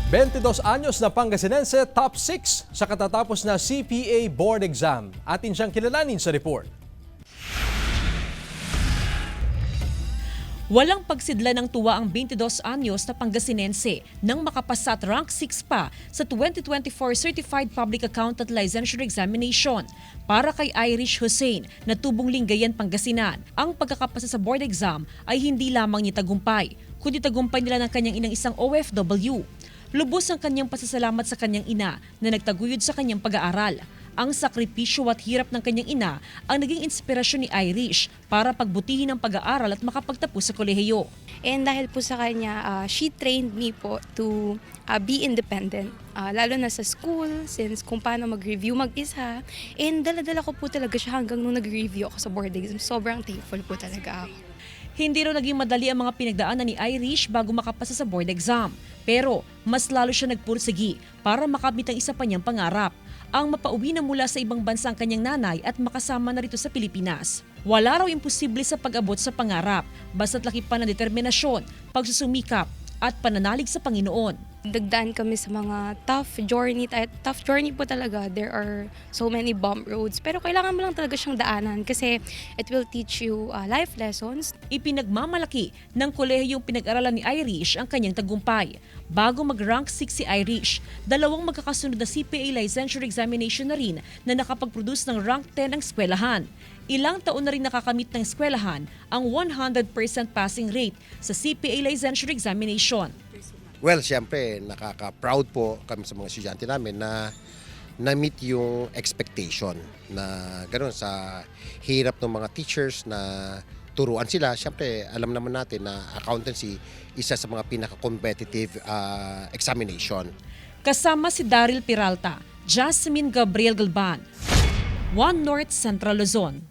22 anyos na Pangasinense, top 6 sa katatapos na CPA board exam. Atin siyang kilalanin sa report. Walang pagsidla ng tuwa ang 22 anyos na Pangasinense nang makapasa at rank 6 pa sa 2024 Certified Public Accountant Licensure Examination. Para kay Irish Hussein na tubong Lingayen, Pangasinan, ang pagkakapasa sa board exam ay hindi lamang niya tagumpay, kundi tagumpay nila ng kanyang inang isang OFW. Lubos ang kanyang pasasalamat sa kanyang ina na nagtaguyod sa kanyang pag-aaral. Ang sakripisyo at hirap ng kanyang ina ang naging inspirasyon ni Irish para pagbutihin ang pag-aaral at makapagtapos sa kolehiyo. And dahil po sa kanya, she trained me po to be independent. Lalo na sa school, since kung paano mag-review mag-isa. And dala-dala ko po talaga siya hanggang nung nag-review ako sa board exam. Sobrang thankful po talaga ako. Hindi raw naging madali ang mga pinagdaanan ni Irish bago makapasa sa board exam. Pero mas lalo siya nagpursigi para makamit ang isa pa niyang pangarap, ang mapauwi na mula sa ibang bansa ang kanyang nanay at makasama na rito sa Pilipinas. Wala raw imposible sa pag-abot sa pangarap, basta't laki pa ng determinasyon, pagsusumikap at pananalig sa Panginoon. Dagdaan kami sa mga tough journey po talaga. There are so many bump roads. Pero kailangan mo lang talaga siyang daanan kasi it will teach you life lessons. Ipinagmamalaki ng kolehiyong pinag-aralan ni Irish ang kanyang tagumpay. Bago mag-rank 6 si Irish, dalawang magkakasunod na CPA licensure examination na rin na nakapag-produce ng rank 10 ang eskwelahan. Ilang taon na rin nakakamit ng eskwelahan ang 100% passing rate sa CPA licensure examination. Well, siyempre, nakaka-proud po kami sa mga estudyante namin na na-meet yung expectation na gano'n sa hirap ng mga teachers na turuan sila. Siyempre, alam naman natin na accountancy isa sa mga pinaka-competitive examination. Kasama si Daryl Peralta, Jasmine Gabriel Galban, One North Central Luzon.